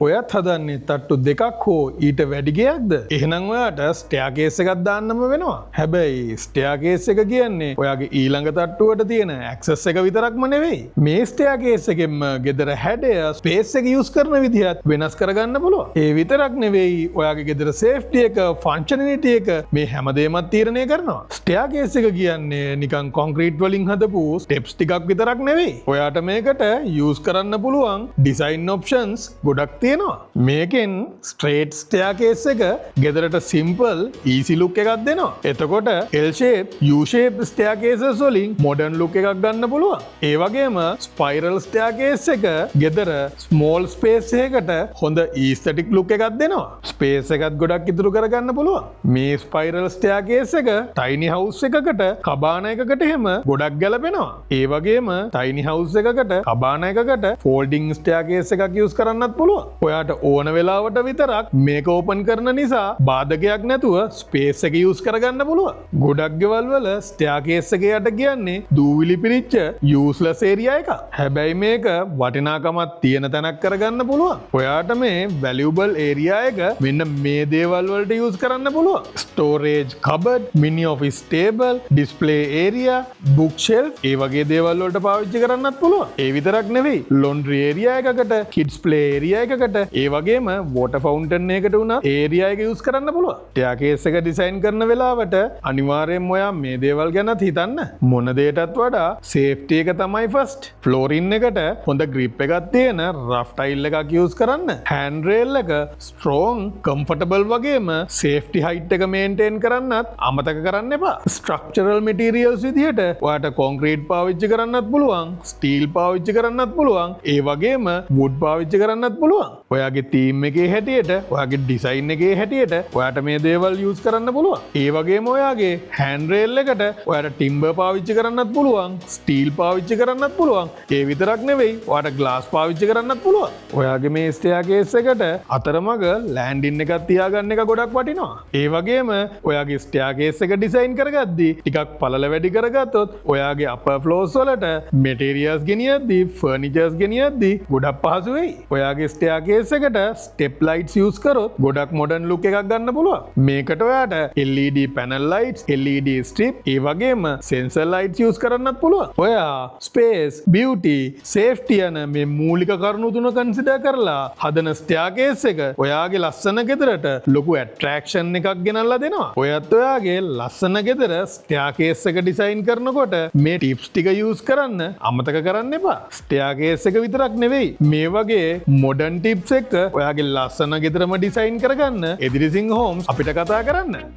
ඔයත් හදන්නේ තට්ටු දෙකක් හෝ ඊට වැඩි ගයක්ද? එහෙනම් ඔයාට ස්ටෙයාකේස් එකක් දාන්නම වෙනවා. හැබැයි ස්ටෙයාකේස් එක කියන්නේ ඔයාගේ ඊළඟ තට්ටුවට තියෙන ඇක්සස් එක විතරක්ම නෙවෙයි. මේ ස්ටෙයාකේස් එකෙන්ම ගෙදර හැඩය, ස්පේස් එක යූස් කරන විදිහත් වෙනස් කරගන්න පුළුවන්. ඒ විතරක් නෙවෙයි ඔයාගේ ගෙදර සේෆ්ටි එක, ෆන්ක්ෂනලිටි එක මේ හැමදේමත් තීරණය කරනවා. ස්ටෙයාකේස් එක කියන්නේ නිකන් කොන්ක්‍රීට් වලින් හදපු ස්ටෙප්ස් ටිකක් විතරක් නෙවෙයි. ඔයාට මේකට යූස් කරන්න පුළුවන් ඩිසයින් ඔප්ෂන්ස් ගොඩක් මේකෙන් ස්ට්‍රේට් ස්ටෙයාකේස් එක ගෙදරට සිම්පල් ඊසි ලුක් එකක් දෙනවා. එතකොට L shape, U shape ස්ටෙයාකේසස් වලින් මොඩර්න් ලුක් එකක් ගන්න පුළුවන්. ඒ වගේම ස්පයිරල් ස්ටෙයාකේස් එක ගෙදර ස්මෝල් ස්පේස් එකකට හොඳ ඊස්තටික් ලුක් එකක් දෙනවා. ස්පේස් එකත් ගොඩක් ඉතුරු කරගන්න පුළුවන්. මේ ස්පයිරල් ස්ටෙයාකේස් එක ටයිනි හවුස් එකකට, කබාන එකකට එහෙම ගොඩක් ගැලපෙනවා. ඒ වගේම ටයිනි හවුස් එකකට, කබාන එකකට ෆෝල්ඩින් ස්ටෙයාකේස් එකක් යූස් කරන්නත් පුළුවන්. ඔයාට ඕන වෙලාවට විතරක් මේක ඕපන් කරන නිසා බාධකයක් නැතුව ස්පේස් එක යූස් කරගන්න පුළුවන්. ගොඩක් ගෙවල් වල ස්ටෙයාකේස් එක යට කියන්නේ දූවිලි පිරිච්ච යූස්ලස් ඒරියා එකක්. හැබැයි මේක වටිනාකමක් තියෙන තැනක් කරගන්න පුළුවන්. ඔයාට මේ වැලියබල් ඒරියා එක මෙන්න මේ දේවල් වලට යූස් කරන්න පුළුවන්. Storage cupboard, mini office table, display area, book shelf, ඒ වගේ දේවල් වලට පාවිච්චි කරන්නත් පුළුවන්. ඒ විතරක් නෙවෙයි, ලොන්ඩ්‍රි ඒරියා එකකට, කිඩ්ස් ප්ලේ ඒරියා එකකට, ඒ වගේම වෝටර් ෆවුන්ටන් එකකට උනා ඒරියා එක යූස් කරන්න පුළුවන්. ස්ටෙයාකේස් එක ඩිසයින් කරන වෙලාවට අනිවාර්යයෙන්ම ඔයා මේ දේවල් ගැනත් හිතන්න. මොන දෙයකටත් වඩා සේෆ්ටි එක තමයි ෆස්ට්. ෆ්ලෝරින් එකට හොඳ ග්‍රිප් එකක් තියෙන රෆ් ටයිල් එකක් යූස් කරන්න. හෑන්ඩ් රේල් එක ස්ට්‍රෝං, කම්ෆර්ටබල් වගේම සේෆ්ටි හයිට් එක මේන්ටේන් කරන්නත් අමතක කරන්න එපා. ස්ට්‍රක්චරල් මැටීරියල්ස් විදිහට ඔයාට කොන්ක්‍රීට් පාවිච්චි කරන්නත් පුළුවන්, ස්ටීල් පාවිච්චි කරන්නත් පුළුවන්, ඒ වගේම වුඩ් පාවිච්චි කරන්නත් පුළුවන්. ඔයාගේ තීම් එකේ හැටියට, ඔයාගේ ඩිසයින් එකේ හැටියට ඔයාට මේ දේවල් යූස් කරන්න පුළුවන්. ඒ වගේම ඔයාගේ හෑන්ඩ් රේල් එකට ඔයාට ටිම්බර් පාවිච්චි කරන්නත් පුළුවන්, ස්ටීල් පාවිච්චි කරන්නත් පුළුවන්. ඒ විතරක් නෙවෙයි, ඔයාට ග්ලාස් පාවිච්චි කරන්නත් පුළුවන්. ඔයාගේ මේ ස්ටෙයාකේස් එකට අතරමඟ ලෑන්ඩින් එකක් තියාගන්න එක ගොඩක් වටිනවා. ඒ වගේම ඔයාගේ ස්ටෙයාකේස් එක ඩිසයින් කරගද්දී ටිකක් පළල වැඩි කරගත්තොත් ඔයාගේ අපර් ෆ්ලෝර්ස් වලට මෙටීරියල්ස් ගෙනියද්දී, ෆර්නිචර්ස් ගෙනියද්දී ගොඩක් පහසු වෙයි. ඔයාගේ ස්ටෙයාකේස් එකට ස්ටෙප් ලයිට්ස් යූස් කරොත් ගොඩක් මොඩර්න් ලුක් එකක් ගන්න පුළුවන්. මේකට ඔයාට LED panel lights, LED strip, ඒ වගේම සෙන්සර් ලයිට්ස් යූස් කරන්නත් පුළුවන්. ඔයා ස්පේස්, බියුටි, සේෆ්ටි යන මේ මූලික කරුණු තුන කන්සිඩර් කරලා හදන ස්ටෙයාකේස් එක ඔයාගේ ලස්සන ගෙදරට ලොකු ඇට්‍රැක්ෂන් එකක් ගෙනල්ලා දෙනවා. ඔයත් ඔයාගේ ලස්සන ගෙදර ස්ටෙයාකේස් එක ඩිසයින් කරනකොට මේ ටිප්ස් ටික යූස් කරන්න අමතක කරන්න එපා. ස්ටෙයාකේස් එක විතරක් නෙවෙයි, මේ වගේ මොඩර්න් ටිප්ස් එක්ක ඔයාගේ ලස්සන ගෙදරම ඩිසයින් කරගන්න එදිරිසිංහ හෝම්ස් අපිට කතා කරන්න.